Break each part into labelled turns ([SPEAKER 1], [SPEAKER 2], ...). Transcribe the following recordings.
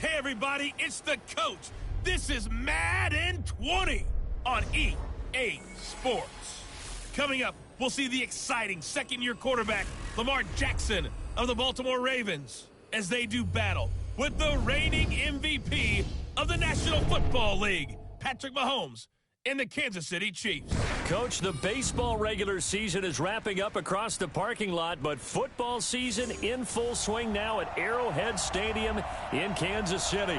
[SPEAKER 1] Hey everybody, it's the coach. This is Madden 20 on EA Sports. Coming up, we'll see the exciting second-year quarterback, Lamar Jackson of the Baltimore Ravens, as they do battle with the reigning MVP of the National Football League, Patrick Mahomes, and the Kansas City Chiefs.
[SPEAKER 2] Coach, the baseball regular season is wrapping up across the parking lot, but football season in full swing now at Arrowhead Stadium in Kansas City.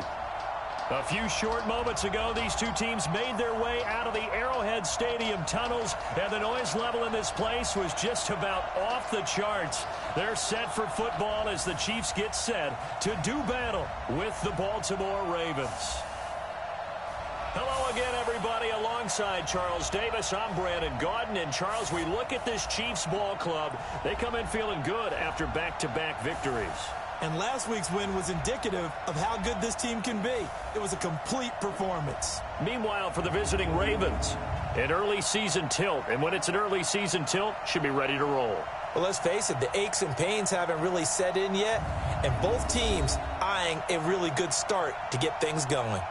[SPEAKER 2] A few short moments ago, these two teams made their way out of the Arrowhead Stadium tunnels, and the noise level in this place was just about off the charts. They're set for football as the Chiefs get set to do battle with the Baltimore Ravens. Hello again, everybody. Alongside Charles Davis, I'm Brandon Gaudin. And, Charles, we look at this Chiefs ball club. They come in feeling good after back-to-back victories.
[SPEAKER 3] And last week's win was indicative of how good this team can be. It was a complete performance.
[SPEAKER 2] Meanwhile, for the visiting Ravens, an early season tilt. And when it's an early season tilt, should be ready to roll.
[SPEAKER 3] Well, let's face it, the aches and pains haven't really set in yet. And both teams eyeing a really good start to get things going.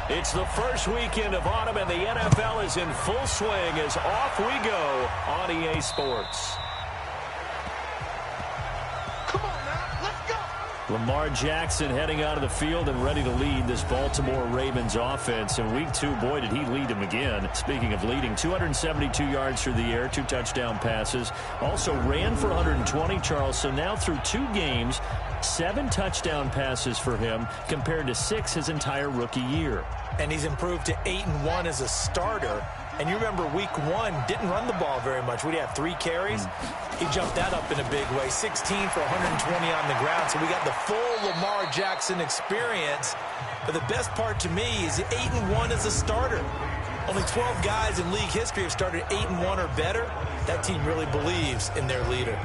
[SPEAKER 2] It's the first weekend of autumn, and the NFL is in full swing as off we go on EA Sports.
[SPEAKER 4] Come on now, let's go!
[SPEAKER 2] Lamar Jackson heading out of the field and ready to lead this Baltimore Ravens offense. In week 2, boy, did he lead them again. Speaking of leading, 272 yards through the air, 2 touchdown passes. Also ran for 120, Charles. So now through 2 games, 7 touchdown passes for him compared to 6 his entire rookie year.
[SPEAKER 3] And he's improved to 8-1 as a starter. And you remember week 1 didn't run the ball very much. We'd have 3 carries. He jumped that up in a big way. 16 for 120 on the ground. So we got the full Lamar Jackson experience. But the best part to me is 8-1 as a starter. Only 12 guys in league history have started 8-1 or better. That team really believes in their leader.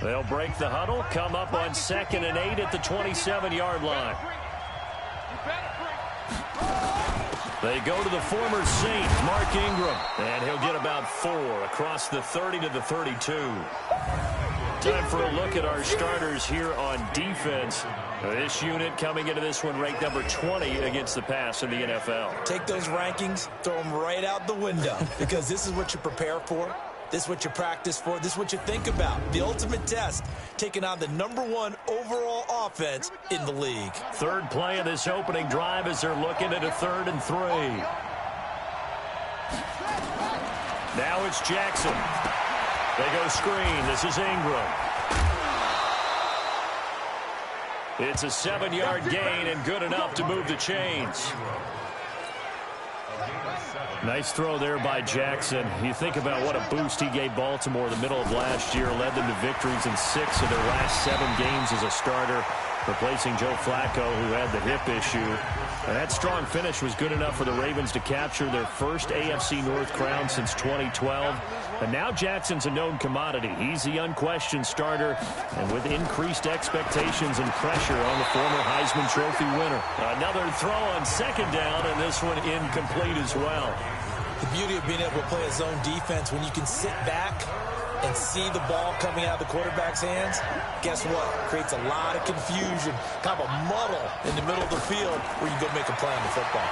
[SPEAKER 2] They'll break the huddle, come up on 2nd and 8 at the 27-yard line. They go to the former Saint, Mark Ingram, and he'll get about 4 across the 30 to the 32. Time for a look at our starters here on defense. This unit coming into this one ranked number 20 against the pass in the NFL.
[SPEAKER 3] Take those rankings, throw them right out the window, because this is what you prepare for. This is what you practice for. This is what you think about. The ultimate test, taking on the #1 overall offense in the league.
[SPEAKER 2] Third play of this opening drive as they're looking at a 3rd and 3. Now it's Jackson. They go screen. This is Ingram. It's a 7-yard gain and good enough to move the chains. Nice throw there by Jackson. You think about what a boost he gave Baltimore in the middle of last year, led them to victories in 6 of their last 7 games as a starter, replacing Joe Flacco, who had the hip issue. And that strong finish was good enough for the Ravens to capture their first AFC North crown since 2012. And now Jackson's a known commodity. He's the unquestioned starter, and with increased expectations and pressure on the former Heisman Trophy winner. Another throw on 2nd down, and this one incomplete as well.
[SPEAKER 3] The beauty of being able to play a zone defense, when you can sit back and see the ball coming out of the quarterback's hands, guess what? Creates a lot of confusion, kind of a muddle in the middle of the field where you go make a play on the football.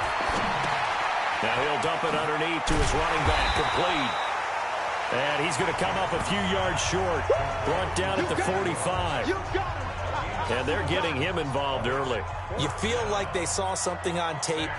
[SPEAKER 2] Now he'll dump it underneath to his running back, complete. And he's going to come up a few yards short, brought down at the 45. And they're getting him involved early.
[SPEAKER 3] You feel like they saw something on tape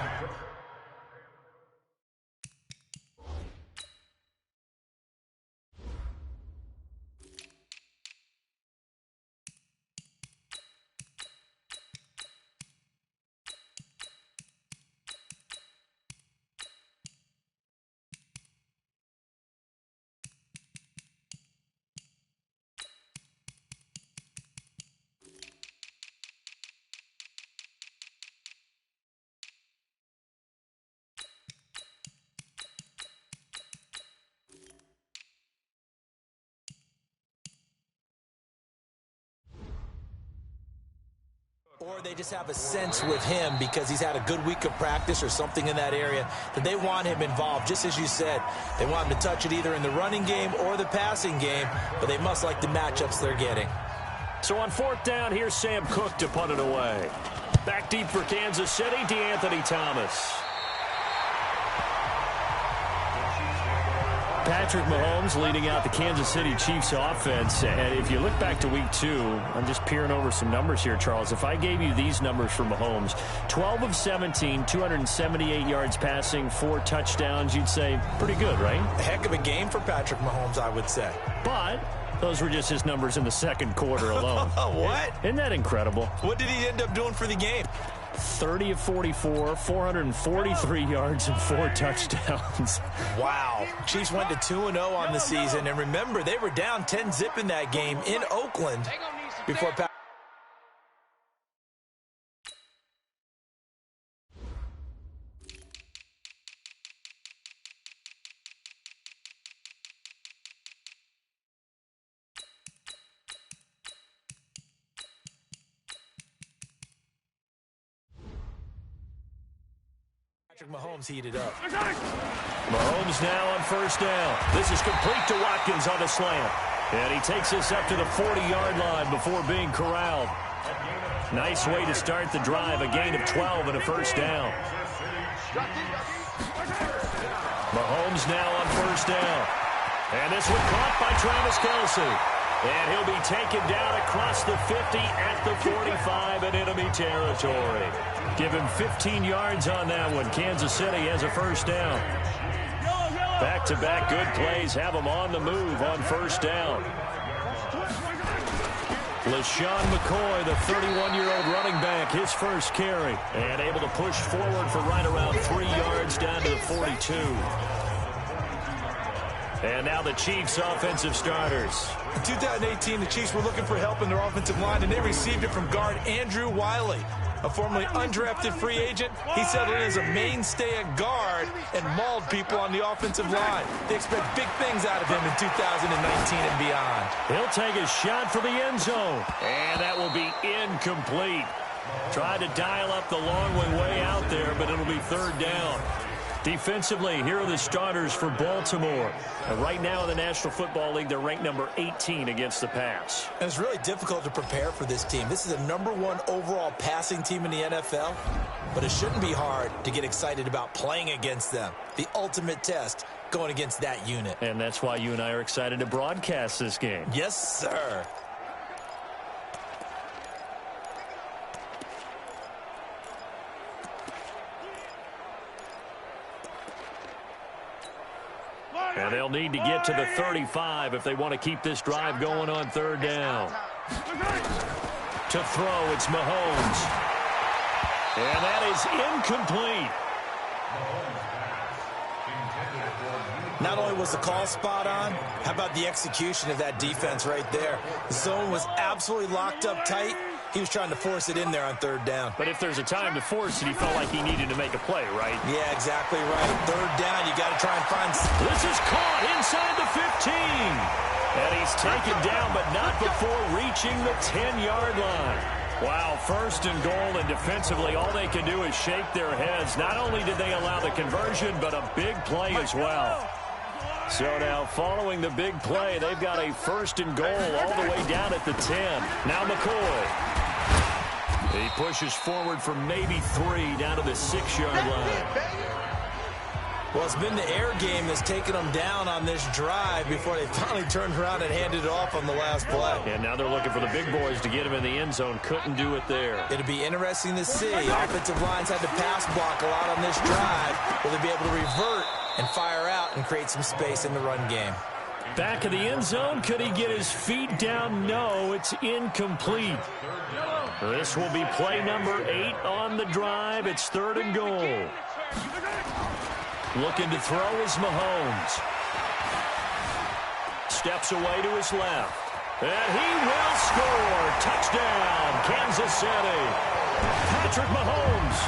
[SPEAKER 3] they just have a sense with him because he's had a good week of practice or something in that area that they want him involved. Just as you said, they want him to touch it either in the running game or the passing game, but they must like the matchups they're getting.
[SPEAKER 2] So on 4th down, here's Sam Cook to punt it away. Back deep for Kansas City, DeAnthony Thomas. Patrick Mahomes leading out the Kansas City Chiefs offense. And if you look back to week 2, I'm just peering over some numbers here, Charles. If I gave you these numbers for Mahomes, 12 of 17, 278 yards passing, 4 touchdowns, you'd say pretty good, right?
[SPEAKER 3] A heck of a game for Patrick Mahomes, I would say.
[SPEAKER 2] But those were just his numbers in the second quarter alone.
[SPEAKER 3] What?
[SPEAKER 2] Isn't that incredible?
[SPEAKER 3] What did he end up doing for the game?
[SPEAKER 2] 30 of 44, 443 yards and 4 touchdowns.
[SPEAKER 3] Wow. Chiefs went to 2-0 on the season. And remember, they were down 10-zip in that game in Oakland before Mahomes heated up.
[SPEAKER 2] Mahomes now on 1st down. This is complete to Watkins on the slant. And he takes this up to the 40-yard line before being corralled. Nice way to start the drive. A gain of 12 and a 1st down. Mahomes now on 1st down. And this one caught by Travis Kelce. And he'll be taken down across the 50 at the 45 in enemy territory. Give him 15 yards on that one. Kansas City has a 1st down. Back-to-back good plays have them on the move on 1st down. LaShawn McCoy, the 31-year-old running back, his first carry. And able to push forward for right around 3 yards down to the 42. And now the Chiefs' offensive starters.
[SPEAKER 3] In 2018, the Chiefs were looking for help in their offensive line, and they received it from guard Andrew Wiley, a formerly undrafted free agent. He settled in as a mainstay at guard and mauled people on the offensive line. They expect big things out of him in 2019 and beyond.
[SPEAKER 2] He'll take a shot for the end zone, and that will be incomplete. Tried to dial up the long way out there, but it'll be 3rd down. Defensively, here are the starters for Baltimore. And right now in the National Football League, they're ranked number 18 against the pass.
[SPEAKER 3] And it's really difficult to prepare for this team. This is the #1 overall passing team in the NFL, but it shouldn't be hard to get excited about playing against them. The ultimate test going against that unit.
[SPEAKER 2] And that's why you and I are excited to broadcast this game.
[SPEAKER 3] Yes, sir.
[SPEAKER 2] And they'll need to get to the 35 if they want to keep this drive going on 3rd down. To throw, it's Mahomes. And that is incomplete.
[SPEAKER 3] Not only was the call spot on, how about the execution of that defense right there? The zone was absolutely locked up tight. He was trying to force it in there on 3rd down.
[SPEAKER 2] But if there's a time to force it, he felt like he needed to make a play, right?
[SPEAKER 3] Yeah, exactly right. 3rd down, you got to try and find...
[SPEAKER 2] This is caught inside the 15. And he's taken down, but not before reaching the 10-yard line. Wow, 1st and goal, and defensively, all they can do is shake their heads. Not only did they allow the conversion, but a big play as well. So now, following the big play, they've got a 1st and goal all the way down at the 10. Now McCoy. He pushes forward for maybe 3 down to the 6-yard line.
[SPEAKER 3] Well, it's been the air game that's taken them down on this drive before they finally turned around and handed it off on the last play.
[SPEAKER 2] And now they're looking for the big boys to get him in the end zone. Couldn't do it there.
[SPEAKER 3] It'll be interesting to see. Offensive lines had to pass block a lot on this drive. Will they be able to revert and fire out and create some space in the run game?
[SPEAKER 2] Back of the end zone. Could he get his feet down? No, it's incomplete. This will be play number 8 on the drive. It's 3rd and goal. Looking to throw is Mahomes. Steps away to his left. And he will score. Touchdown, Kansas City. Patrick Mahomes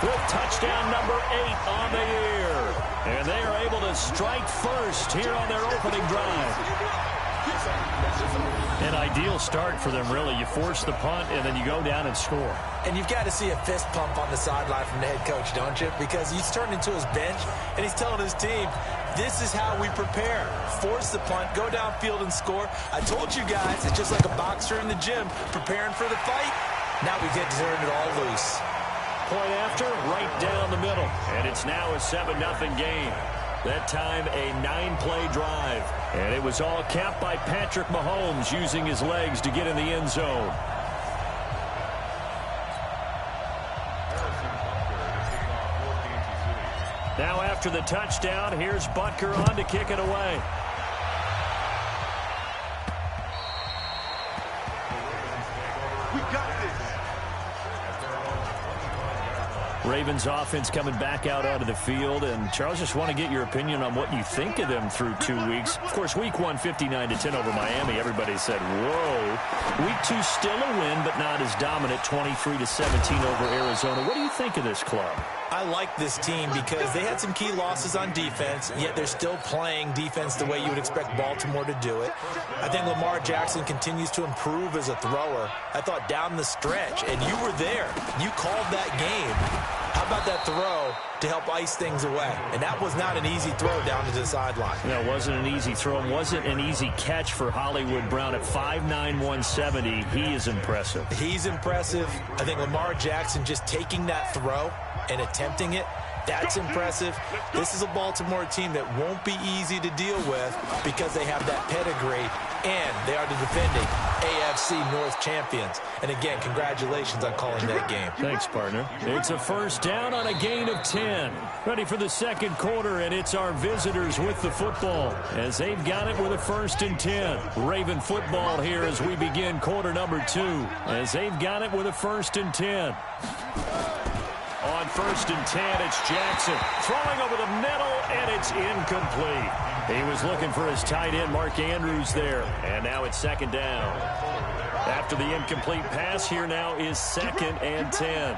[SPEAKER 2] with touchdown number 8 on the year. And they are able to strike first here on their opening drive. An ideal start for them, really. You force the punt, and then you go down and score.
[SPEAKER 3] And you've got to see a fist pump on the sideline from the head coach, don't you? Because he's turned into his bench, and he's telling his team, this is how we prepare. Force the punt, go downfield and score. I told you guys, it's just like a boxer in the gym preparing for the fight. Now we get to turn it all loose.
[SPEAKER 2] Point after, right down the middle. And it's now a 7-0 game. That time, a 9-play drive. And it was all capped by Patrick Mahomes using his legs to get in the end zone. Now after the touchdown, here's Butker on to kick it away.
[SPEAKER 4] We got this.
[SPEAKER 2] Ravens offense coming back out onto the field. And, Charles, just want to get your opinion on what you think of them through 2 weeks. Of course, week 1, 59-10 over Miami. Everybody said, whoa. Week 2, still a win, but not as dominant, 23-17 over Arizona. What do you think of this club?
[SPEAKER 3] I like this team because they had some key losses on defense, yet they're still playing defense the way you would expect Baltimore to do it. I think Lamar Jackson continues to improve as a thrower. I thought down the stretch, and you were there. You called that game. How about that throw to help ice things away? And that was not an easy throw down to the sideline.
[SPEAKER 2] No, it wasn't an easy throw. It wasn't an easy catch for Hollywood Brown at 5'9", 170. He is impressive.
[SPEAKER 3] He's impressive. I think Lamar Jackson just taking that throw and attempting it, that's impressive. This is a Baltimore team that won't be easy to deal with because they have that pedigree, and they are the defending AFC North champions. And again, congratulations on calling that game.
[SPEAKER 2] Thanks, partner. It's a first down on a gain of 10. Ready for the second quarter, and it's our visitors with the football as they've got it with a 1st and 10. Raven football here as we begin quarter number 2 as they've got it with a 1st and 10. On 1st and 10, it's Jackson throwing over the middle, and it's incomplete. He was looking for his tight end, Mark Andrews, there. And now it's 2nd down. After the incomplete pass, here now is 2nd and 10.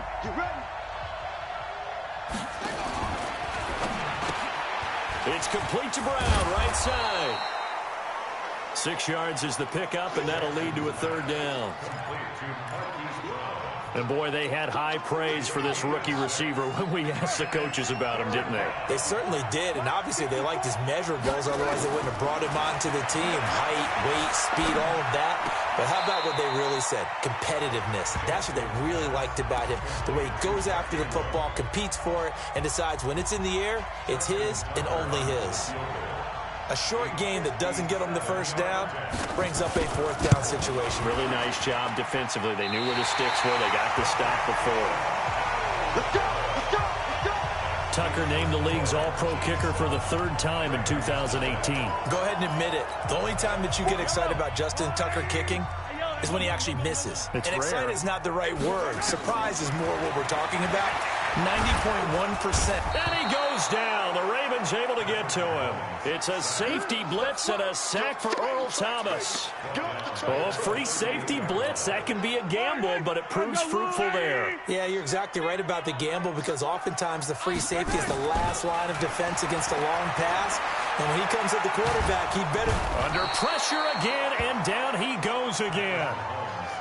[SPEAKER 2] It's complete to Brown, right side. 6 yards is the pickup, and that'll lead to a 3rd down. And, boy, they had high praise for this rookie receiver when we asked the coaches about him, didn't they?
[SPEAKER 3] They certainly did, and obviously they liked his measurables. Otherwise, they wouldn't have brought him onto the team. Height, weight, speed, all of that. But how about what they really said? Competitiveness. That's what they really liked about him. The way he goes after the football, competes for it, and decides when it's in the air, it's his and only his. A short game that doesn't get them the 1st down brings up a 4th down situation.
[SPEAKER 2] Really nice job defensively. They knew where the sticks were. They got the stop before.
[SPEAKER 4] Let's go! Let's go! Let's go!
[SPEAKER 2] Tucker named the league's all-pro kicker for the 3rd time in 2018.
[SPEAKER 3] Go ahead and admit it. The only time that you get excited about Justin Tucker kicking is when he actually misses.
[SPEAKER 2] It's
[SPEAKER 3] and
[SPEAKER 2] rare.
[SPEAKER 3] excited is not the right word. Surprise is more what we're talking about. 90.1%.
[SPEAKER 2] And he goes down. The Ravens able to get to him. It's a safety blitz and a sack for Earl Thomas. Oh, free safety blitz. That can be a gamble, but it proves fruitful there.
[SPEAKER 3] Yeah, you're exactly right about the gamble because oftentimes the free safety is the last line of defense against a long pass. And when he comes at the quarterback, he better...
[SPEAKER 2] Under pressure again, and down he goes again.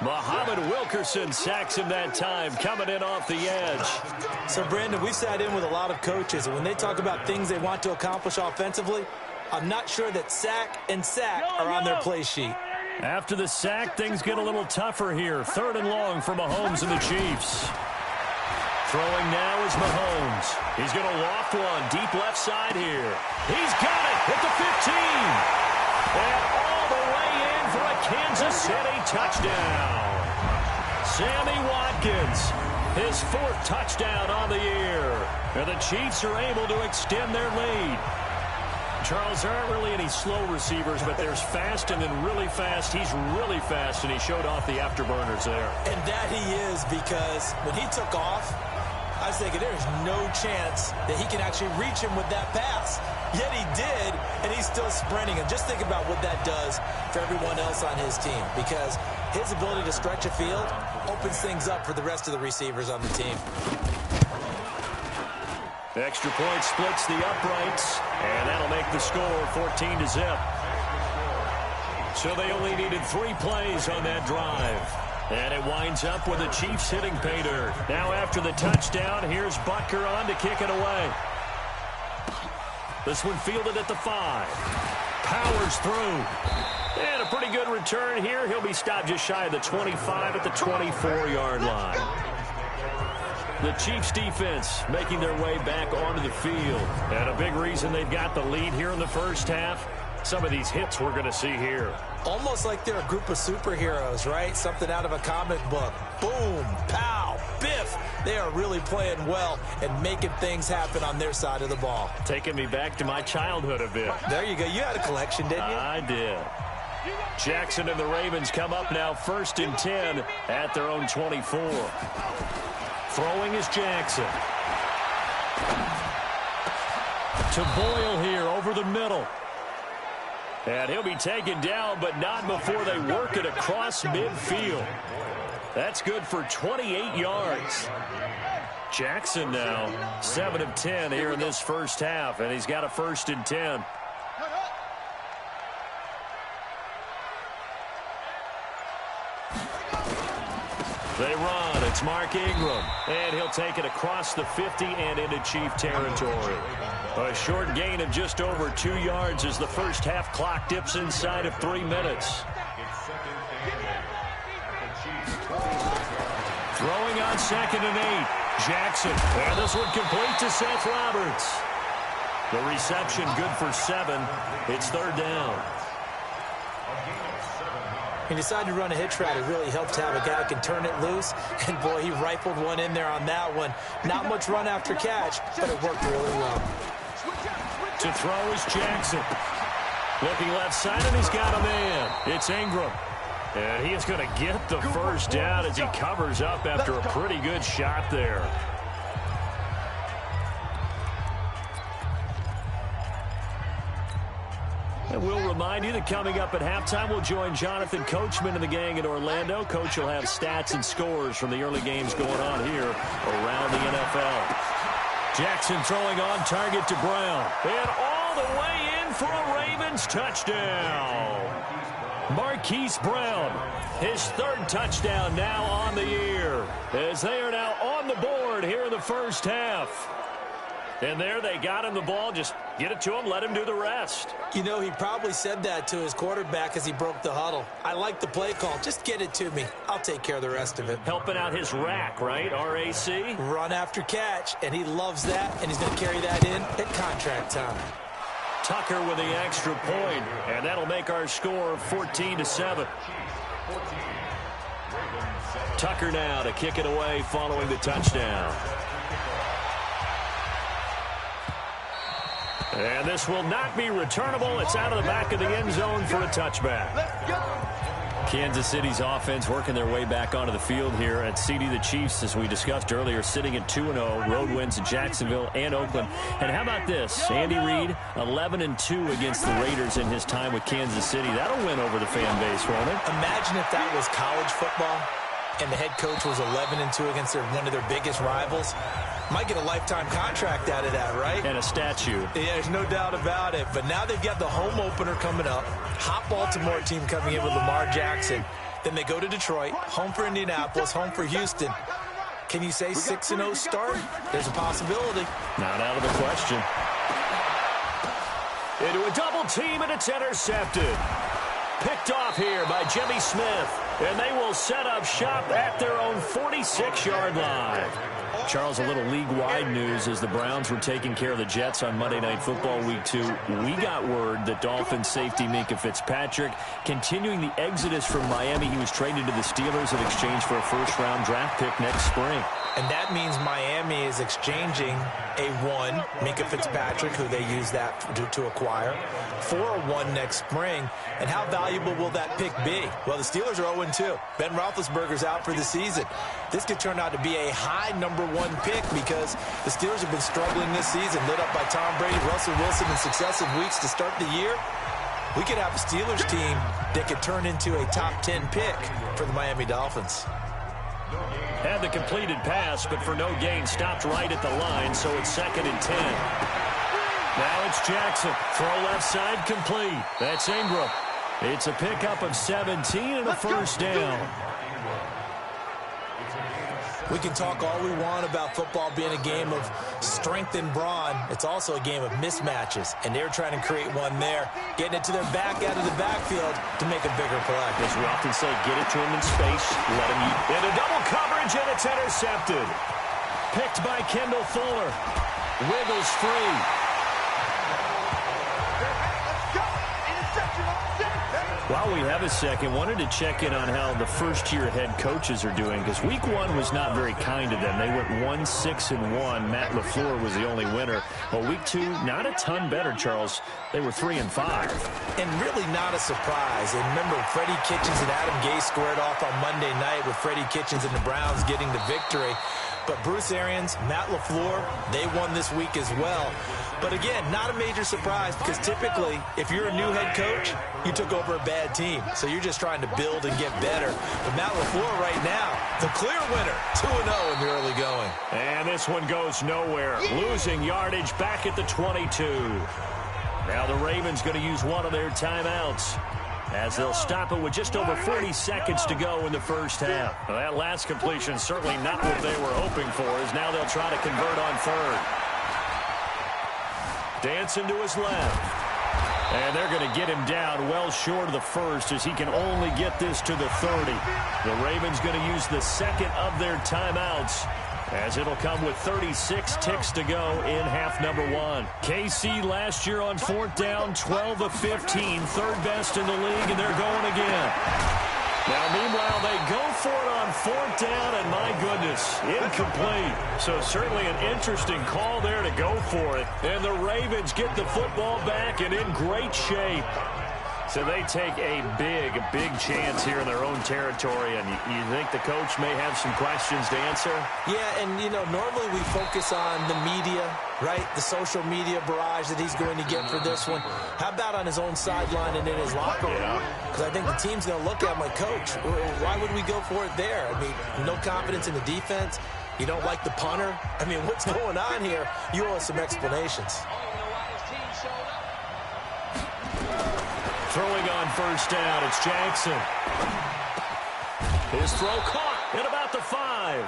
[SPEAKER 2] Muhammad Wilkerson sacks him that time, coming in off the edge.
[SPEAKER 3] So, Brandon, we sat in with a lot of coaches, and when they talk about things they want to accomplish offensively, I'm not sure that sack and sack are on their play sheet.
[SPEAKER 2] After the sack, things get a little tougher here. 3rd and long for Mahomes and the Chiefs. Throwing now is Mahomes. He's going to loft one deep left side here. He's got it at the 15. And all the way in for a Kansas City touchdown. Sammy Watkins, his 4th touchdown on the year. And the Chiefs are able to extend their lead. Charles, there aren't really any slow receivers, but there's fast and then really fast. He's really fast, and he showed off the afterburners there.
[SPEAKER 3] And that he is, because when he took off, I was thinking there's no chance that he can actually reach him with that pass. Yet he did, and he's still sprinting. And just think about what that does for everyone else on his team, because his ability to stretch a field opens things up for the rest of the receivers on the team.
[SPEAKER 2] Extra point splits the uprights, and that'll make the score 14-0. So they only needed 3 plays on that drive. And it winds up with the Chiefs hitting pay dirt. Now after the touchdown, here's Butker on to kick it away. This one fielded at the 5. Powers through. And a pretty good return here. He'll be stopped just shy of the 25 at the 24-yard line. The Chiefs defense making their way back onto the field. And a big reason they've got the lead here in the first half, some of these hits we're going to see here.
[SPEAKER 3] Almost like they're a group of superheroes, right? Something out of a comic book. Boom, pow, biff. They are really playing well and making things happen on their side of the ball.
[SPEAKER 2] Taking me back to my childhood a bit.
[SPEAKER 3] There you go. You had a collection, didn't you?
[SPEAKER 2] I did. Jackson and the Ravens come up now 1st and 10 at their own 24. Throwing is Jackson. To Boyle here over the middle. And he'll be taken down, but not before they work it across midfield. That's good for 28 yards. Jackson now 7 of 10 here in this first half, and he's got a 1st and 10. They run. It's Mark Ingram. And he'll take it across the 50 and into Chief territory. A short gain of just over 2 yards as the first half clock dips inside of 3 minutes. Throwing on 2nd and 8. Jackson. And this one complete to Seth Roberts. The reception good for 7. It's 3rd down.
[SPEAKER 3] He decided to run a hitch route. It really helped to have a guy who can turn it loose. And, boy, he rifled one in there on that one. Not much run after catch, but it worked really well.
[SPEAKER 2] To throw is Jackson. Looking left side, and he's got a man. It's Ingram. And he is going to get the first down as he covers up after a pretty good shot there. And we'll remind you that coming up at halftime, we'll join Jonathan Coachman and the gang in Orlando. Coach will have stats and scores from the early games going on here around the NFL. Jackson throwing on target to Brown. And all the way in for a Ravens touchdown. Marquise Brown, his 3rd touchdown now on the year, as they are now on the board here in the first half. And there they got him the ball. Just get it to him, let him do the rest.
[SPEAKER 3] You know, he probably said that to his quarterback as he broke the huddle. I like the play call. Just get it to me. I'll take care of the rest of it.
[SPEAKER 2] Helping out his rack, right? RAC?
[SPEAKER 3] Run after catch, and he loves that, and he's going to carry that in at contract time.
[SPEAKER 2] Tucker with the extra point, and that'll make our score 14-7. Tucker now to kick it away following the touchdown. And this will not be returnable. It's out of the back of the end zone for a touchback. Kansas City's offense working their way back onto the field here at CD. The Chiefs, as we discussed earlier, sitting at 2-0. Road wins in Jacksonville and Oakland. And how about this? Andy Reid, 11-2 against the Raiders in his time with Kansas City. That'll win over the fan base, won't it?
[SPEAKER 3] Imagine if that was college football and the head coach was 11-2 against one of their biggest rivals. Might get a lifetime contract out of that, right?
[SPEAKER 2] And a statue.
[SPEAKER 3] Yeah, there's no doubt about it. But now they've got the home opener coming up. Hot Baltimore team coming in with Lamar Jackson. Then they go to Detroit, home for Indianapolis, home for Houston. Can you say 6-0 start? There's a possibility.
[SPEAKER 2] Not out of the question. Into a double team, and it's intercepted. Picked off here by Jimmy Smith. And they will set up shop at their own 46-yard line. Charles, a little league-wide news as the Browns were taking care of the Jets on Monday Night Football Week 2. We got word that Dolphins safety Minkah Fitzpatrick continuing the exodus from Miami. He was traded to the Steelers in exchange for a first-round draft pick next spring.
[SPEAKER 3] And that means Miami is exchanging a 1, Minkah Fitzpatrick, who they use that to acquire, for a 1 next spring. And how valuable will that pick be? Well, the Steelers are 0-2. Ben Roethlisberger's out for the season. This could turn out to be a high number 1 pick because the Steelers have been struggling this season, lit up by Tom Brady, Russell Wilson in successive weeks to start the year. We could have a Steelers team that could turn into a top 10 pick for the Miami Dolphins.
[SPEAKER 2] Had the completed pass, but for no gain, stopped right at the line, so it's 2nd and 10. Now it's Jackson. Throw left side complete. That's Ingram. It's a pickup of 17 and a first down.
[SPEAKER 3] We can talk all we want about football being a game of strength and brawn. It's also a game of mismatches, and they're trying to create one there, getting it to their back out of the backfield to make a bigger play.
[SPEAKER 2] As we often say, get it to him in space, let him into double coverage, and it's intercepted. Picked by Kendall Fuller. Wiggles free. While we have a second, wanted to check in on how the first-year head coaches are doing, because week one was not very kind to them. They went 1-6-1. Matt LaFleur was the only winner. Well, week two, not a ton better, Charles. They were 3-5.
[SPEAKER 3] And really not a surprise. And remember, Freddie Kitchens and Adam Gase squared off on Monday night with Freddie Kitchens and the Browns getting the victory. But Bruce Arians, Matt LaFleur, they won this week as well. But again, not a major surprise, because typically, if you're a new head coach, you took over a bad team. So you're just trying to build and get better. But Matt LaFleur right now, the clear winner, 2-0 in the early going.
[SPEAKER 2] And this one goes nowhere. Losing yardage back at the 22. Now the Ravens going to use one of their timeouts, as they'll stop it with just over 40 seconds to go in the first half. Well, that last completion certainly not what they were hoping for, as now they'll try to convert on third. Dancing to his left. And they're going to get him down well short of the first, as he can only get this to the 30. The Ravens going to use the second of their timeouts, as it'll come with 36 ticks to go in half number one. KC last year on fourth down, 12 of 15, third best in the league, and they're going again. Now, meanwhile, they go for it on fourth down, and my goodness, incomplete. So certainly an interesting call there to go for it. And the Ravens get the football back and in great shape. So they take a big chance here in their own territory, and you think the coach may have some questions to answer?
[SPEAKER 3] Yeah, and, you know, normally we focus on the media, right? The social media barrage that he's going to get for this one. How about on his own sideline and in his locker room? Because I think the team's going to look at him like, Coach, why would we go for it there? I mean, no confidence in the defense. You don't like the punter? I mean, what's going on here? You owe us some explanations.
[SPEAKER 2] Throwing on first down, it's Jackson. His throw caught at about the 5.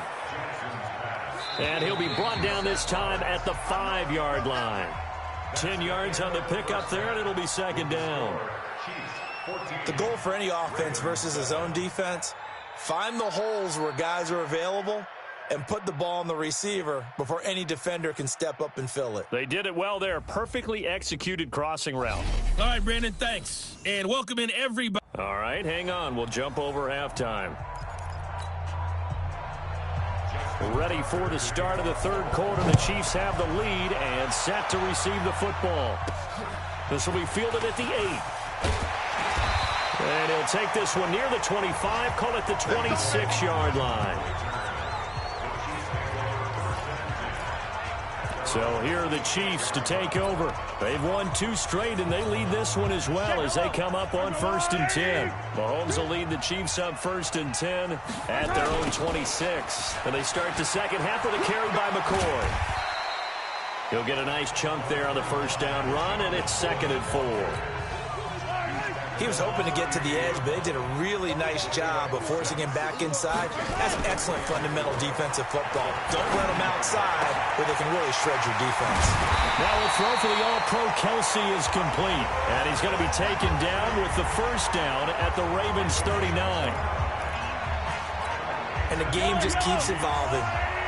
[SPEAKER 2] And he'll be brought down this time at the 5-yard line. 10 yards on the pickup there, and it'll be second down.
[SPEAKER 3] The goal for any offense versus his own defense, find the holes where guys are available and put the ball on the receiver before any defender can step up and fill it.
[SPEAKER 2] They did it well there. Perfectly executed crossing route.
[SPEAKER 1] All right, Brandon, thanks. And welcome in everybody.
[SPEAKER 2] All right, hang on. We'll jump over halftime. Ready for the start of the third quarter. The Chiefs have the lead and set to receive the football. This will be fielded at the 8. And he'll take this one near the 25, call it the 26-yard line. So here are the Chiefs to take over. They've won 2 straight, and they lead this one as well as they come up on 1st and 10. Mahomes will lead the Chiefs up 1st and 10 at their own 26. And they start the second half with a carry by McCoy. He'll get a nice chunk there on the first down run, and it's 2nd and 4.
[SPEAKER 3] He was hoping to get to the edge, but they did a really nice job of forcing him back inside. That's excellent fundamental defensive football. Don't let them outside where they can really shred your defense.
[SPEAKER 2] Now a throw for the All-Pro Kelsey is complete. And he's going to be taken down with the first down at the Ravens 39.
[SPEAKER 3] And the game just keeps evolving.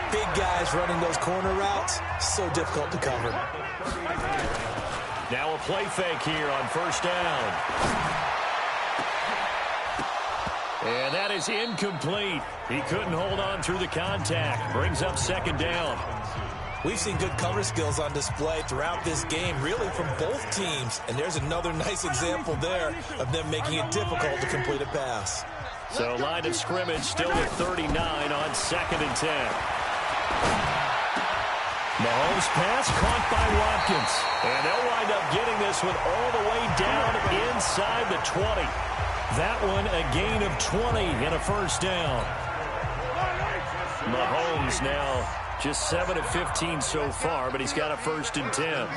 [SPEAKER 3] Big guys running those corner routes, so difficult to cover.
[SPEAKER 2] Now a play fake here on first down. And that is incomplete. He couldn't hold on through the contact. Brings up second down.
[SPEAKER 3] We've seen good cover skills on display throughout this game, really from both teams. And there's another nice example there of them making it difficult to complete a pass.
[SPEAKER 2] So line of scrimmage still at 39 on 2nd and 10. Mahomes pass caught by Watkins. And they'll wind up getting this one all the way down inside the 20. That one a gain of 20 and a first down. Mahomes now just 7 of 15 so far, but he's got a 1st and 10.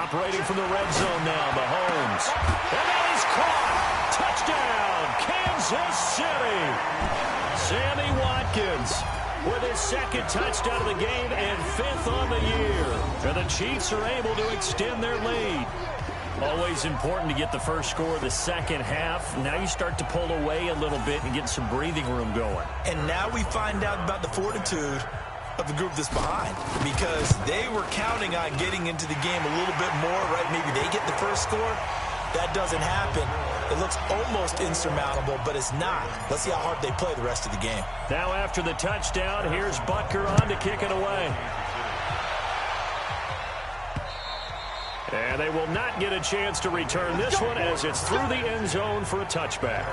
[SPEAKER 2] Operating from the red zone now, Mahomes. And that is caught. Touchdown, Kansas City. Sammy Watkins with his second touchdown of the game and 5th on the year. And the Chiefs are able to extend their lead. Always important to get the first score of the second half. Now you start to pull away a little bit and get some breathing room going.
[SPEAKER 3] And now we find out about the fortitude of the group that's behind, because they were counting on getting into the game a little bit more, right? Maybe they get the first score. That doesn't happen. It looks almost insurmountable, but it's not. Let's see how hard they play the rest of the game.
[SPEAKER 2] Now after the touchdown, here's Butker on to kick it away. And they will not get a chance to return this one as it's through the end zone for a touchback.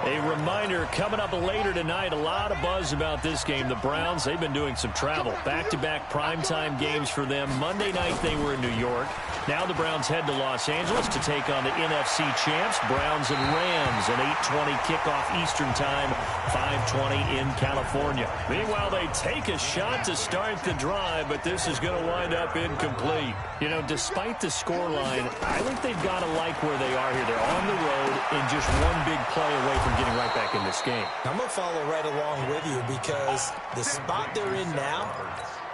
[SPEAKER 2] A reminder, coming up later tonight, a lot of buzz about this game. The Browns, they've been doing some travel. Back-to-back primetime games for them. Monday night they were in New York. Now the Browns head to Los Angeles to take on the NFC champs, Browns and Rams. An 8:20 kickoff Eastern time, 5:20 in California. Meanwhile, they take a shot to start the drive, but this is going to wind up incomplete. You know, despite the scoreline, I think they've got to like where they are here. They're on the road and just one big play away from getting right back in this game.
[SPEAKER 3] I'm going to follow right along with you, because the spot they're in now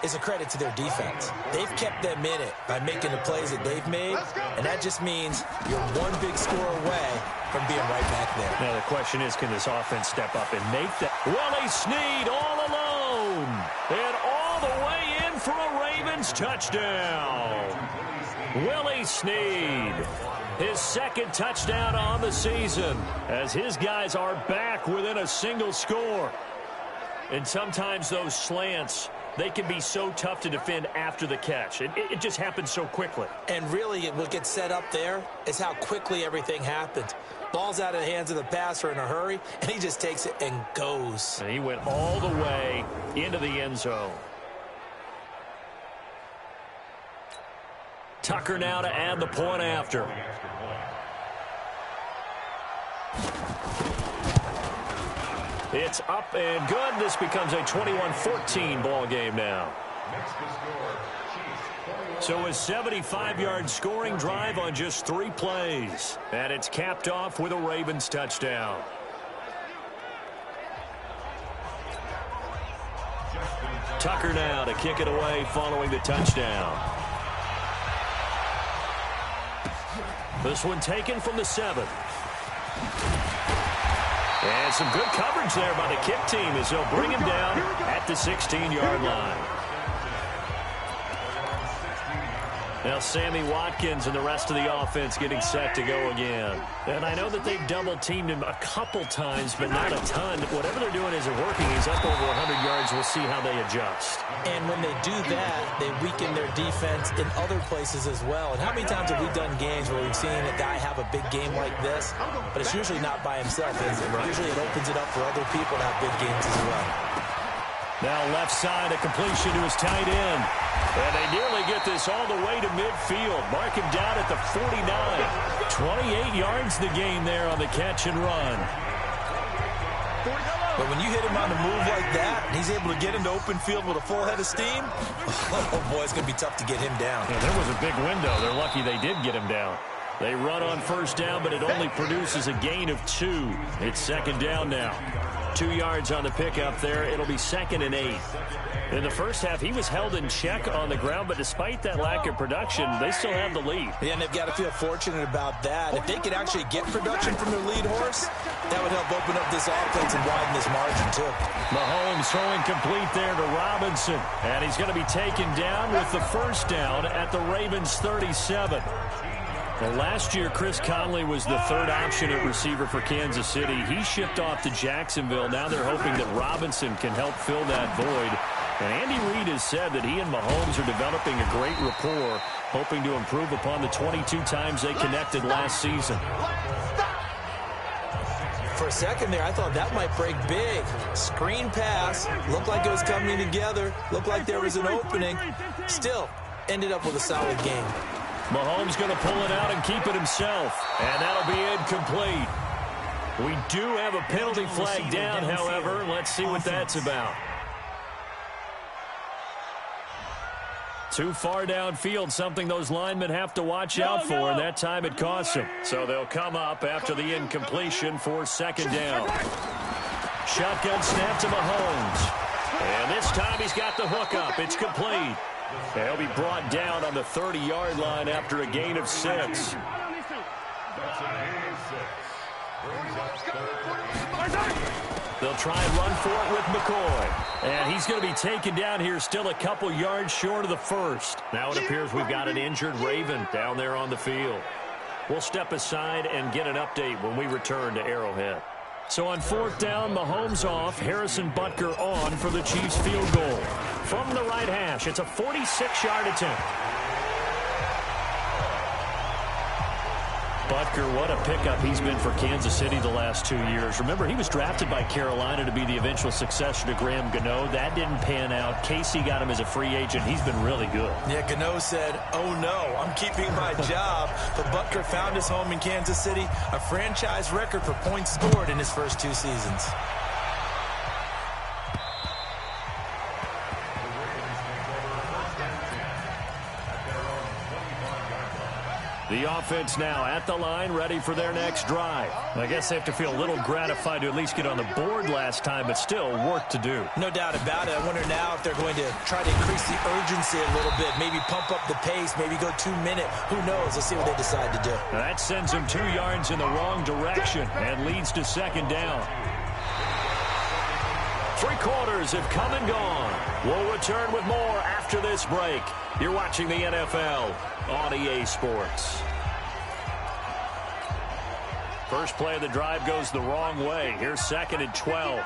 [SPEAKER 3] is a credit to their defense. They've kept them in it by making the plays that they've made, and that just means you're one big score away from being right back there.
[SPEAKER 2] Now the question is, can this offense step up and make that? Willie Snead all alone, and all the way in for a Ravens touchdown. Willie Snead, his second touchdown on the season, as his guys are back within a single score. And sometimes those slants, they can be so tough to defend after the catch. It just happens so quickly.
[SPEAKER 3] And really, what gets set up there is how quickly everything happens. Ball's out of the hands of the passer in a hurry, and he just takes it and goes.
[SPEAKER 2] And he went all the way into the end zone. Tucker now to add the point after. It's up and good. This becomes a 21-14 ball game now. So a 75-yard scoring drive on just 3 plays. And it's capped off with a Ravens touchdown. Tucker now to kick it away following the touchdown. This one taken from the 7. And some good coverage there by the kick team as they'll bring him down at the 16-yard line. Now Sammy Watkins and the rest of the offense getting set to go again. And I know that they've double-teamed him a couple times, but not a ton. Whatever they're doing isn't working. He's up over 100 yards. We'll see how they adjust.
[SPEAKER 3] And when they do that, they weaken their defense in other places as well. And how many times have we done games where we've seen a guy have a big game like this, but it's usually not by himself, is it? Usually it opens it up for other people to have big games as well.
[SPEAKER 2] Now left side, a completion to his tight end. And they nearly get this all the way to midfield. Mark him down at the 49. 28 yards the gain there on the catch and run.
[SPEAKER 3] But when you hit him on the move like that, and he's able to get into open field with a full head of steam, oh boy, it's going to be tough to get him down.
[SPEAKER 2] Yeah, there was a big window. They're lucky they did get him down. They run on first down, but it only produces a gain of 2. It's second down now. 2 yards on the pickup there. It'll be 2nd and 8. In the first half, he was held in check on the ground, but despite that lack of production, they still have the lead.
[SPEAKER 3] Yeah, and they've got to feel fortunate about that. If they could actually get production from their lead horse, that would help open up this offense and widen this margin, too.
[SPEAKER 2] Mahomes throwing complete there to Robinson, and he's going to be taken down with the first down at the Ravens' 37. Well, last year, Chris Conley was the third option at receiver for Kansas City. He shipped off to Jacksonville. Now they're hoping that Robinson can help fill that void. And Andy Reid has said that he and Mahomes are developing a great rapport, hoping to improve upon the 22 times they connected last season.
[SPEAKER 3] For a second there, I thought that might break big. Screen pass. Looked like it was coming together. Looked like there was an opening. Still, ended up with a solid game.
[SPEAKER 2] Mahomes going to pull it out and keep it himself. And that'll be incomplete. We do have a penalty flag down, however. Let's see what that's about. Too far downfield, something those linemen have to watch out for, and that time it costs them. So they'll come up after the incompletion for second down. Shotgun snap to Mahomes. And this time he's got the hook up. It's complete. He'll be brought down on the 30-yard line after a gain of 6. They'll try and run for it with McCoy. And he's going to be taken down here, still a couple yards short of the first. Now it appears we've got an injured Raven down there on the field. We'll step aside and get an update when we return to Arrowhead. So on fourth down, Mahomes off, Harrison Butker on for the Chiefs field goal. From the right hash, it's a 46-yard attempt. Butker, what a pickup he's been for Kansas City the last 2 years. Remember, he was drafted by Carolina to be the eventual successor to Graham Gano. That didn't pan out. Casey got him as a free agent. He's been really good.
[SPEAKER 3] Yeah, Gano said, oh no, I'm keeping my job. But Butker found his home in Kansas City, a franchise record for points scored in his first 2 seasons.
[SPEAKER 2] The offense now at the line, ready for their next drive. I guess they have to feel a little gratified to at least get on the board last time, but still work to do.
[SPEAKER 3] No doubt about it. I wonder now if they're going to try to increase the urgency a little bit, maybe pump up the pace, maybe go 2 minute. Who knows? Let's see what they decide to do.
[SPEAKER 2] Now that sends them 2 yards in the wrong direction and leads to second down. 3 quarters have come and gone. We'll return with more after this break. You're watching the NFL on EA Sports. First play of the drive goes the wrong way. Here's second and 12.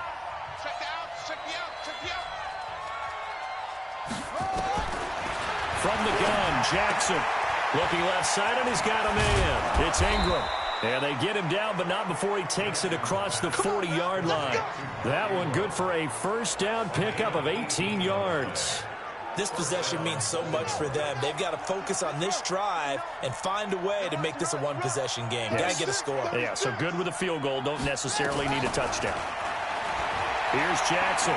[SPEAKER 2] From the gun, Jackson. Looking left side, and he's got a man. It's Ingram. And they get him down, but not before he takes it across the 40-yard line. That one good for a first down pickup of 18 yards.
[SPEAKER 3] This possession means so much for them. They've got to focus on this drive and find a way to make this a one-possession game.
[SPEAKER 2] Yes.
[SPEAKER 3] Got to get a score.
[SPEAKER 2] Yeah, so good with a field goal. Don't necessarily need a touchdown. Here's Jackson.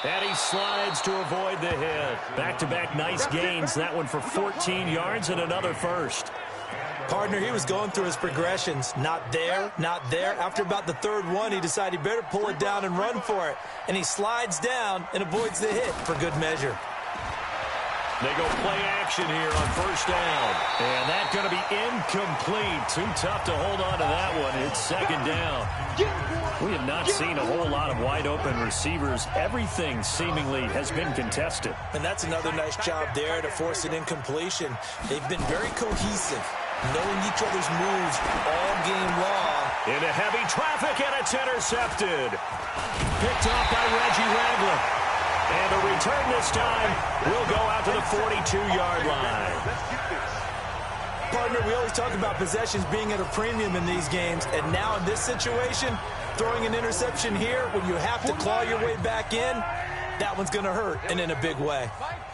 [SPEAKER 2] And he slides to avoid the hit. Back-to-back nice gains. That one for 14 yards and another first.
[SPEAKER 3] Partner, he was going through his progressions. Not there, not there. After about the third one, he decided he better pull it down and run for it. And he slides down and avoids the hit for good measure.
[SPEAKER 2] They go play action here on first down. And that's going to be incomplete. Too tough to hold on to that one. It's second down. We have not seen a whole lot of wide-open receivers. Everything seemingly has been contested.
[SPEAKER 3] And that's another nice job there to force an incompletion. They've been very cohesive, knowing each other's moves all game long.
[SPEAKER 2] Into heavy traffic, and it's intercepted. Picked off by Reggie Ragland. And the return this time will go out to the 42-yard line.
[SPEAKER 3] Partner, we always talk about possessions being at a premium in these games, and now in this situation, throwing an interception here when you have to claw your way back in, that one's going to hurt, and in a big way.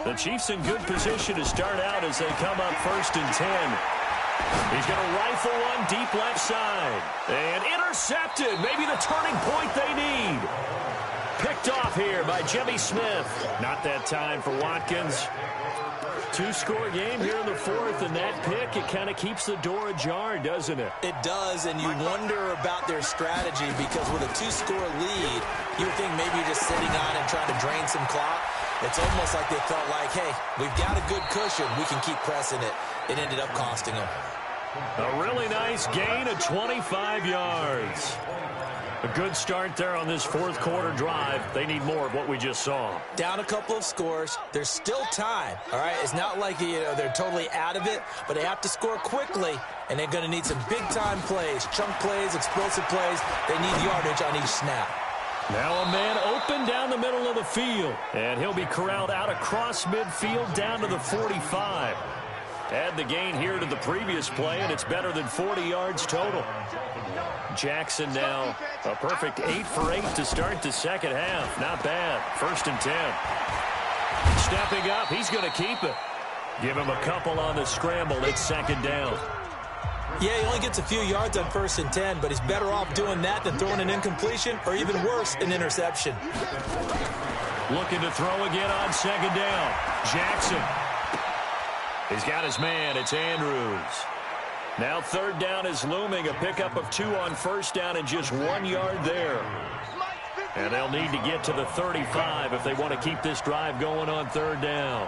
[SPEAKER 2] The Chiefs in good position to start out as they come up first and 10. He's going to rifle one deep left side. And intercepted. Maybe the turning point they need. Picked off here by Jimmy Smith. Not that time for Watkins. 2-score game here in the fourth, and that pick, it kind of keeps the door ajar, doesn't it?
[SPEAKER 3] It does, and you wonder about their strategy because with a 2-score lead, you would think maybe you're just sitting on and trying to drain some clock. It's almost like they felt like, hey, we've got a good cushion. We can keep pressing it. It ended up costing them.
[SPEAKER 2] A really nice gain of 25 yards. A good start there on this fourth quarter drive. They need more of what we just saw.
[SPEAKER 3] Down a couple of scores. There's still time, all right? It's not like, they're totally out of it, but they have to score quickly, and they're going to need some big-time plays, chunk plays, explosive plays. They need yardage on each snap.
[SPEAKER 2] Now a man open down the middle of the field, and he'll be corralled out across midfield down to the 45. Add the gain here to the previous play, and it's better than 40 yards total. Jackson now a perfect 8 for 8 to start the second half. Not bad. First and 10. Stepping up, he's going to keep it. Give him a couple on the scramble. It's second down.
[SPEAKER 3] Yeah, he only gets a few yards on first and 10, but he's better off doing that than throwing an incompletion or even worse, an interception.
[SPEAKER 2] Looking to throw again on second down. Jackson. He's got his man. It's Andrews. Now third down is looming. A pickup of 2 on first down and just 1 yard there. And they'll need to get to the 35 if they want to keep this drive going on third down.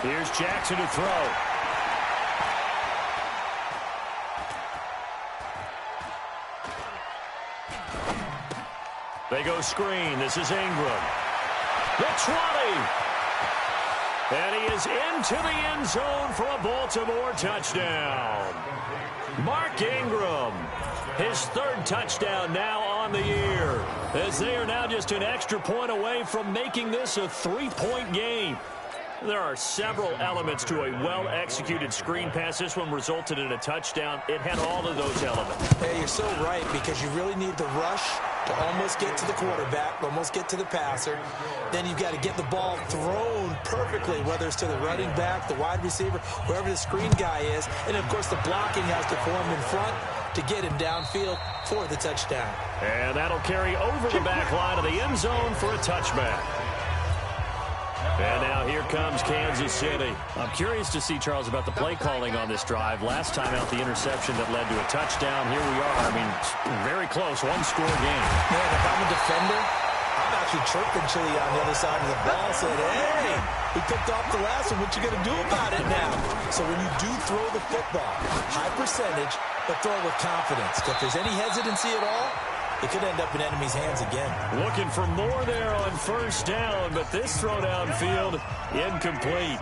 [SPEAKER 2] Here's Jackson to throw. They go screen. This is Ingram. The 20. And he is into the end zone for a Baltimore touchdown. Mark Ingram, his 3rd touchdown now on the year, as they are now just an extra point away from making this a 3-point game. There are several elements to a well-executed screen pass. This one resulted in a touchdown. It had all of those elements.
[SPEAKER 3] Hey, you're so right, because you really need the rush to almost get to the quarterback, almost get to the passer. Then you've got to get the ball thrown perfectly, whether it's to the running back, the wide receiver, wherever the screen guy is. And, of course, the blocking has to form in front to get him downfield for the touchdown.
[SPEAKER 2] And that'll carry over the back line of the end zone for a touchback. And now here comes Kansas City. I'm curious to see, Charles, about the play calling on this drive. Last time out, the interception that led to a touchdown. Here we are. I mean, very close, 1-score game.
[SPEAKER 3] Man, if I'm a defender, I'm actually chirping Chili on the other side of the ball, saying, hey, we picked off the last one. What you going to do about it now? So when you do throw the football, high percentage, but throw it with confidence. If there's any hesitancy at all, it could end up in enemy's hands again.
[SPEAKER 2] Looking for more there on first down, but this throw downfield incomplete.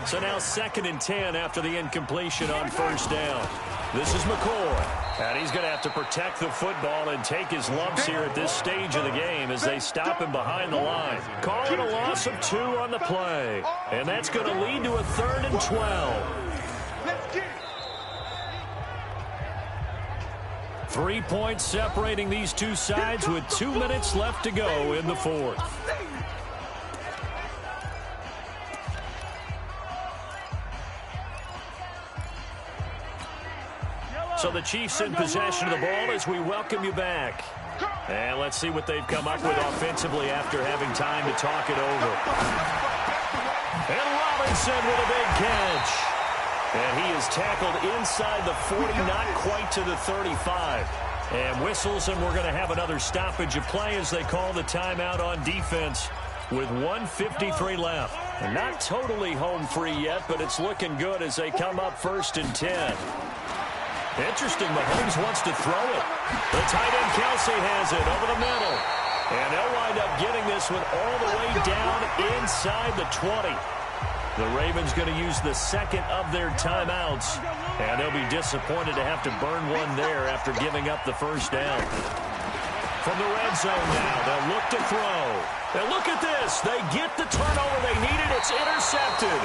[SPEAKER 2] So now 2nd and 10 after the incompletion on first down. This is McCoy. And he's going to have to protect the football and take his lumps here at this stage of the game as they stop him behind the line. Call it a loss of 2 on the play. And that's going to lead to a 3rd and 12. 3 points separating these two sides with 2 minutes left to go in the 4th. So the Chiefs in possession of the ball as we welcome you back. And let's see what they've come up with offensively after having time to talk it over. And Robinson with a big catch. And he is tackled inside the 40, not quite to the 35. And whistles, and we're going to have another stoppage of play as they call the timeout on defense with 1:53 left. And not totally home free yet, but it's looking good as they come up 1st and 10. Interesting, Mahomes wants to throw it. The tight end Kelsey has it over the middle. And they'll wind up getting this one all the way down inside the 20. The Ravens going to use the 2nd of their timeouts, and they'll be disappointed to have to burn one there after giving up the first down. From the red zone now, they'll look to throw. And look at this. They get the turnover they needed. It's intercepted.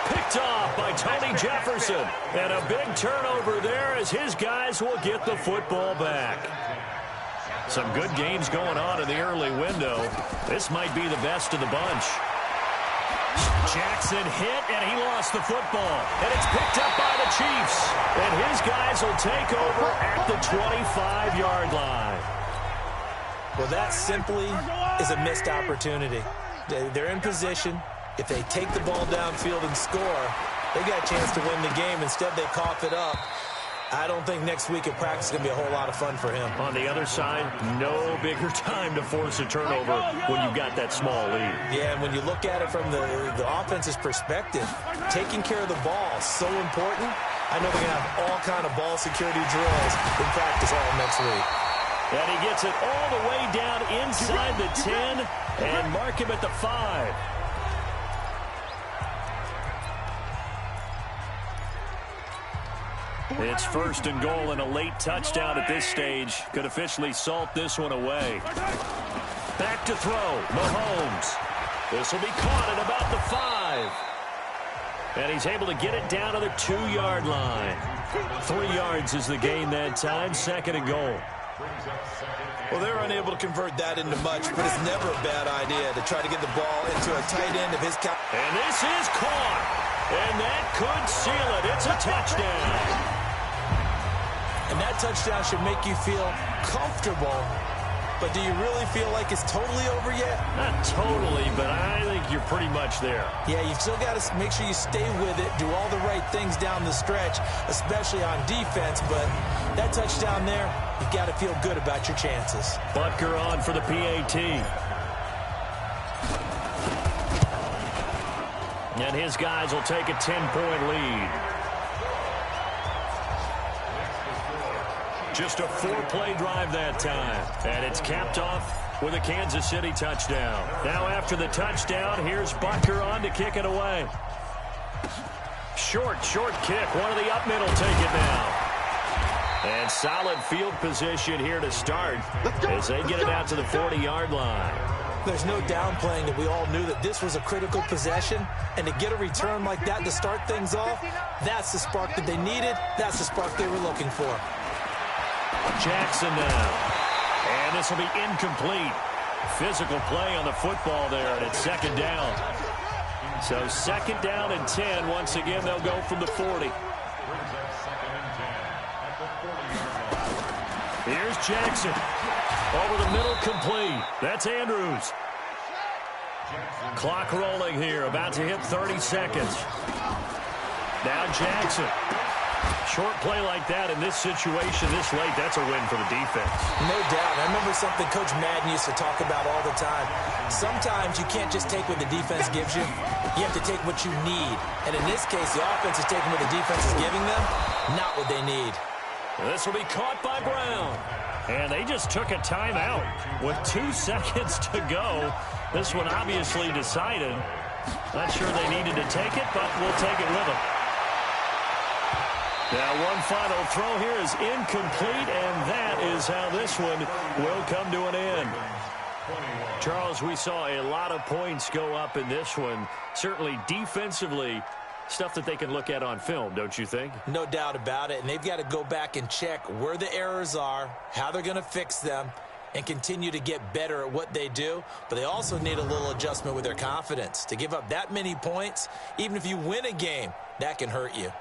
[SPEAKER 2] Picked off by Tony Jefferson. And a big turnover there as his guys will get the football back. Some good games going on in the early window. This might be the best of the bunch. Jackson hit, and he lost the football. And it's picked up by the Chiefs. And his guys will take over at the 25-yard line.
[SPEAKER 3] Well, that simply is a missed opportunity. They're in position. If they take the ball downfield and score, they got a chance to win the game. Instead, they cough it up. I don't think next week at practice is going to be a whole lot of fun for him.
[SPEAKER 2] On the other side, no bigger time to force a turnover when you've got that small lead.
[SPEAKER 3] Yeah, and when you look at it from the offense's perspective, taking care of the ball is so important. I know they're going to have all kind of ball security drills in practice all next week.
[SPEAKER 2] And he gets it all the way down inside the 10 and mark him at the 5. It's 1st and goal, and a late touchdown at this stage could officially salt this one away. Back to throw, Mahomes. This will be caught at about the 5. And he's able to get it down to the 2-yard line. 3 yards is the gain that time, 2nd and goal.
[SPEAKER 3] Well, they're unable to convert that into much, but it's never a bad idea to try to get the ball into a tight end of his kind.
[SPEAKER 2] And this is caught. And that could seal it. It's a touchdown.
[SPEAKER 3] And that touchdown should make you feel comfortable but do you really feel like it's totally over yet?
[SPEAKER 2] Not totally, but I think you're pretty much there.
[SPEAKER 3] Yeah, you've still got to make sure you stay with it, do all the right things down the stretch, especially on defense, but that touchdown there, you've got to feel good about your chances.
[SPEAKER 2] Butker on for the PAT. And his guys will take a 10-point lead. Just a 4-play drive that time. And it's capped off with a Kansas City touchdown. Now after the touchdown, here's Butker on to kick it away. Short kick. One of the up middle take it now. And solid field position here to start as they get it out to the 40-yard line.
[SPEAKER 3] There's no downplaying that we all knew that this was a critical possession, and to get a return like that to start things off, that's the spark that they needed. That's the spark they were looking for.
[SPEAKER 2] Jackson now. And this will be incomplete. Physical play on the football there, and it's second down. So second down and 10. Once again, they'll go from the 40. Here's Jackson. Over the middle, complete. That's Andrews. Clock rolling here, about to hit 30 seconds. Now Jackson. Short play like that in this situation this late, that's a win for the defense.
[SPEAKER 3] No doubt. I remember something Coach Madden used to talk about all the time. Sometimes you can't just take what the defense gives you. You have to take what you need. And in this case, the offense is taking what the defense is giving them, not what they need.
[SPEAKER 2] This will be caught by Brown. And they just took a timeout with 2 seconds to go. This one obviously decided. Not sure they needed to take it, but we'll take it with them. Now one final throw here is incomplete, and that is how this one will come to an end. Charles, we saw a lot of points go up in this one. Certainly defensively, stuff that they can look at on film, don't you think?
[SPEAKER 3] No doubt about it, and they've got to go back and check where the errors are, how they're going to fix them, and continue to get better at what they do. But they also need a little adjustment with their confidence. To give up that many points, even if you win a game, that can hurt you.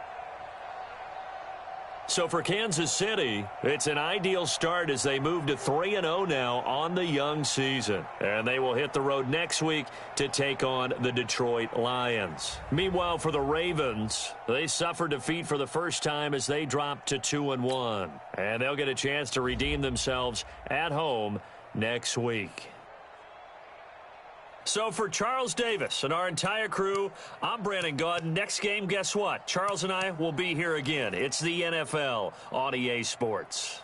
[SPEAKER 2] So for Kansas City, it's an ideal start as they move to 3-0 now on the young season. And they will hit the road next week to take on the Detroit Lions. Meanwhile, for the Ravens, they suffered defeat for the first time as they dropped to 2-1. And they'll get a chance to redeem themselves at home next week. So for Charles Davis and our entire crew, I'm Brandon Gaudin. Next game, guess what? Charles and I will be here again. It's the NFL on EA Sports.